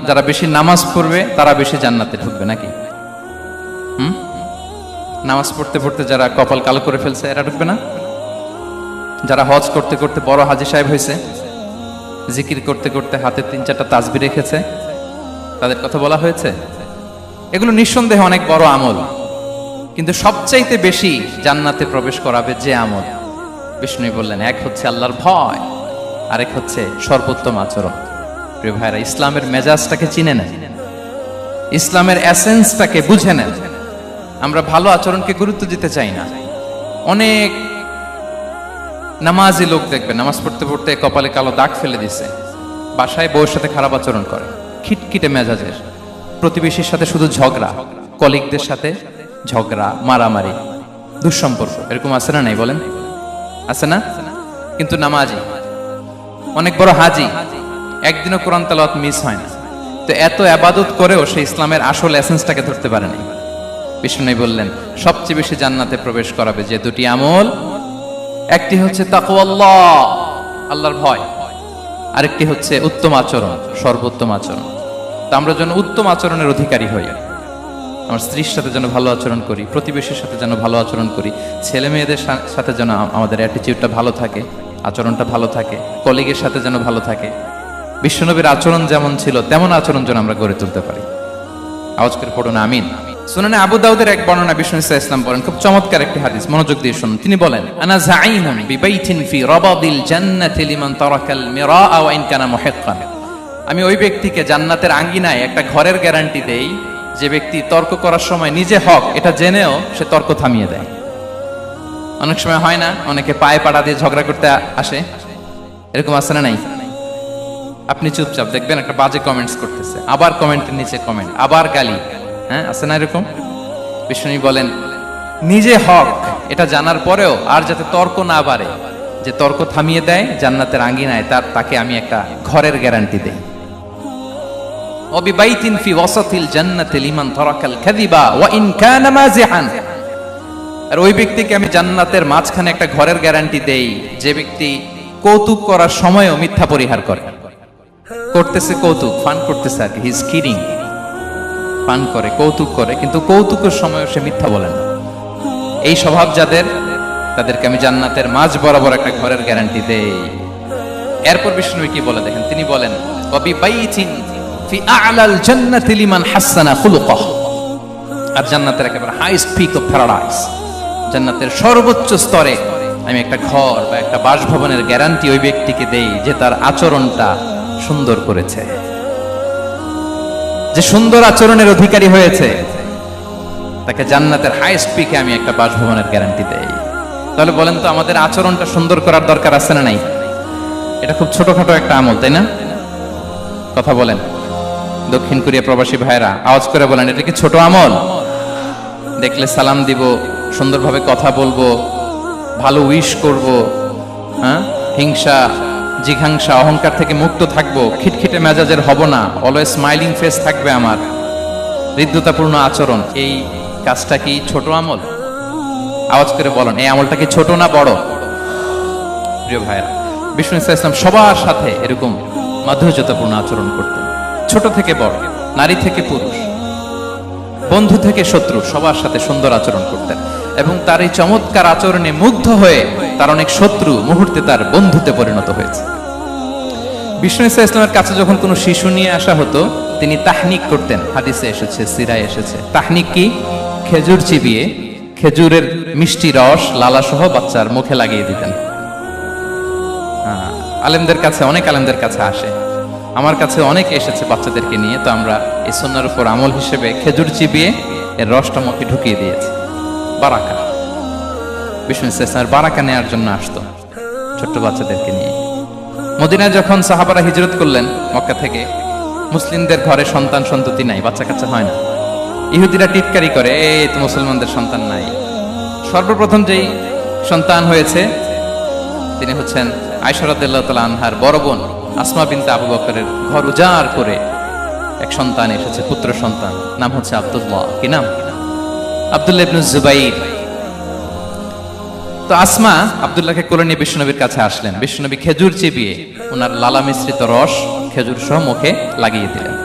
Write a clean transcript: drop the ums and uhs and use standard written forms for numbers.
যারা বেশি নামাজ পড়বে তারা বেশি জান্নাতে ঢুকবে নাকি? নামাজ পড়তে পড়তে যারা কপাল কালো করে ফেলছে এরা ঢুকবে না? যারা হজ করতে করতে বড় হাজী সাহেব হয়েছে, জিকির করতে করতে হাতে 3-4টা তাসবিহ রেখেছে, তাদের কথা বলা হয়েছে? এগুলো নিঃসন্দেহে অনেক বড় আমল, কিন্তু সবচাইতে বেশি জান্নাতে প্রবেশ করাবে যে আমল, বিষ্ণু বললেন, এক হচ্ছে আল্লাহর ভয়, আরেক হচ্ছে সর্বোত্তম আচরণ। প্রিয় ভাইরা, ইসলামের মেজাজটাকে চিনে নেন, ইসলামের এসেন্সটাকে বুঝে নেন। আমরা ভালো আচরণকে গুরুত্ব দিতে চাই না। অনেক নামাজি লোক দেখবে নামাজ পড়তে পড়তে কপালে কালো দাগ ফেলে দিছে, বাসায় বউয়ের সাথে খারাপ আচরণ করে, খিটখিটে মেজাজের, প্রতিবেশীর সাথে শুধু ঝগড়া, কলিগদের সাথে ঝগড়া, মারামারি, দুঃসম্পর্ক, এরকম আছে না নাই বলেন? আছে না? কিন্তু নামাজি, অনেক বড় হাজি, একদিনও কোরআন তেলাওয়াত মিস হয় না, তো এত ইবাদত করেও সে ইসলামের আসল এসেন্সটাকে ধরতে পারেনি। বিষ্ণু বললেন, সবচেয়ে বেশি জান্নাতে প্রবেশ করাবে যে দুটি আমল, একটি হচ্ছে তাকওয়াল্লাহ, আল্লাহর ভয়, আরেকটি হচ্ছে উত্তম আচরণ, সর্বোত্তম আচরণ। তো আমরা যেন উত্তম আচরণের অধিকারী হই, আমার স্ত্রীর সাথে যেন ভালো আচরণ করি, প্রতিবেশীর সাথে যেন ভালো আচরণ করি, ছেলে মেয়েদের সাথে যেন আমাদের অ্যাটিটিউডটা ভালো থাকে, আচরণটা ভালো থাকে, কলিগের সাথে যেন ভালো থাকে। বিশ্বনবীর আচরণ যেমন ছিল তেমন আচরণ যেন আমরা গড়ে তুলতে পারি। আওয়াজ করে পড়ুন আমিন। সুনানে আবু দাউদের এক বর্ণনা, বিষ্ণু ইসলাম বলেন, খুব চমৎকার একটি হাদিস, মনোযোগ দিয়ে শুনুন। তিনি বলেন, আনা যাঈমুন বিবাইতিন ফি রাবাদিল জান্নাতি লিমান তারাকাল মিরাআ ওয়া ইন কানা মুহিক্কান। আমি ওই ব্যক্তিকে জান্নাতের আঙ্গিনায় একটা ঘরের গ্যারান্টি দেই যে ব্যক্তি তর্ক করার সময় নিজে হক এটা জেনেও সে তর্ক থামিয়ে দেয়। অনেক সময় হয় না, অনেকে পায়ে পাড়া দিয়ে ঝগড়া করতে আসে, এরকম আছে না নাই? আপনি চুপচাপ দেখবেন একটা বাজে কমেন্টস করতেছে, আবার কমেন্টের নিচে কমেন্ট, আবার গালি, হ্যাঁ আছে না এরকম? বিষ্ণু বলেন, নিজে হক এটা জানার পরেও আর যাতে তর্ক না বাড়ে, যে তর্ক থামিয়ে দেয় জান্নাতের আঙ্গিনায়, তাকে আমি একটা ঘরের গ্যারান্টি দেই। ওয়াবিবাইতিন ফি ওয়াসাতিল জান্নাতি লিমান তারাকাল কাযিবা ওয়া ইন কানা মাযিহান। আর ওই ব্যক্তিকে আমি জান্নাতের মাঝখানে একটা ঘরের গ্যারান্টি দেই যে ব্যক্তি কৌতুক করার সময়ও মিথ্যা পরিহার করে। করতেছে কৌতুক, ফান করতেছে আর কি, হি ইজ কিডিং, ফান করে, কৌতুক করে, কিন্তু কৌতুকের সময়ও সে মিথ্যা বলে না। এই স্বভাব যাদের, তাদেরকে আমি জান্নাতের মাঝ বরাবর একটা ঘরের গ্যারান্টি দেই। এরপর বিষ্ণু কি বলে দেখেন, তিনি বলেন, ওয়াবিবাইতিন ফি আ'লাল জান্নাতি লিমান হাসানা খুলুকাহু। আর জান্নাতের একেবারে হাইস্ট পিক অফ প্যারাডাইস, জান্নাতের সর্বোচ্চ স্তরে আমি একটা ঘর বা একটা বাসভবনের গ্যারান্টি ওই ব্যক্তিকে দেই যে তার আচরণটা সুন্দর করেছে, যে সুন্দর আচরণের অধিকারী হয়েছে, তাকে জান্নাতের হাইস্ট পিকে আমি একটা বাসভবনের গ্যারান্টি দেই। তাহলে বলেন তো, আমাদের আচরণটা সুন্দর করার দরকার আছে না নাই? এটা খুব ছোটখাটো একটা আমল, তাই না? কথা বলেন, দক্ষিণ কোরিয়া প্রবাসী ভাইরা আওয়াজ করে বলেন, এটা কি ছোট আমল? দেখলে সালাম দিব, সুন্দরভাবে কথা বলবো, ভালো উইশ করব, হ্যাঁ, হিংসা, জিঘাংসা, অহংকার থেকে মুক্ত থাকবো, খিটখিটে মেজাজের হব না, অলওয়েজ স্মাইলিং ফেস থাকবে আমার, হৃদ্যতাপূর্ণ আচরণ। এই কাজটা কি ছোট আমল? আওয়াজ করে বলেন, এই আমলটা কি ছোট না বড়? প্রিয় ভাইরা, বিষ্ণু ইসলাম সবার সাথে এরকম মাধুর্যতাপূর্ণ আচরণ করতেন, ছোট থেকে বড়, নারী থেকে পুরুষ, বন্ধু থেকে শত্রু, সবার সাথে সুন্দর আচরণ করতেন। এবং তার এই চমৎকার আচরণে মুগ্ধ হয়ে তার অনেক শত্রু মুহূর্তে তার বন্ধুতে পরিণত হয়েছে। বিষ্ণু ইসলামের কাছে যখন কোনো শিশু নিয়ে আসা হতো, তিনি তাহনিক করতেন, হাদিসে এসেছে, সিরায় এসেছে। তাহনিক কি? খেজুর চিবিয়ে খেজুরের মিষ্টি রস লালা সহ বাচ্চার মুখে লাগিয়ে দিতেন। আলেমদের কাছে, অনেক আলেমদের কাছে আসে, আমার কাছে অনেকে এসেছে বাচ্চাদেরকে নিয়ে, তো আমরা এই সুন্নাহর উপর আমল হিসেবে খেজুর চিবিয়ে এর রসটা মুখে ঢুকিয়ে দিয়েছি। বারাকা, বিষ্ণু ইসলামের বারাকা নেওয়ার জন্য আসতো ছোট্ট বাচ্চাদেরকে নিয়ে। মদিনায় যখন সাহাবারা হিজরত করলেন মক্কা থেকে, মুসলিমদের ঘরে সন্তান সন্ততি নাই, বাচ্চা কাচ্চা হয় না। ইহুদিরা টিটকারি করে, এই তো মুসলমানদের সন্তান নাই। সর্বপ্রথম যেই সন্তান হয়েছে তিনি হচ্ছেন আয়েশা রাদিয়াল্লাহু তাআলা আনহার বড় বোন আসমা বিনতে আবু বকরের ঘর উজাড় করে এক সন্তান এসেছে, পুত্র সন্তান, নাম হচ্ছে আব্দুল্লাহ। কি নাম? আব্দুল্লাহ ইবনে জুবাইর। তো আসমা আব্দুল্লাহকে কোলে নিয়ে বিশ্বনবীর কাছে আসলেন। বিশ্বনবী খেজুর চিবিয়ে ওনার লালা মিশ্রিত রস খেজুর সহ মুখে লাগিয়ে দিলেন।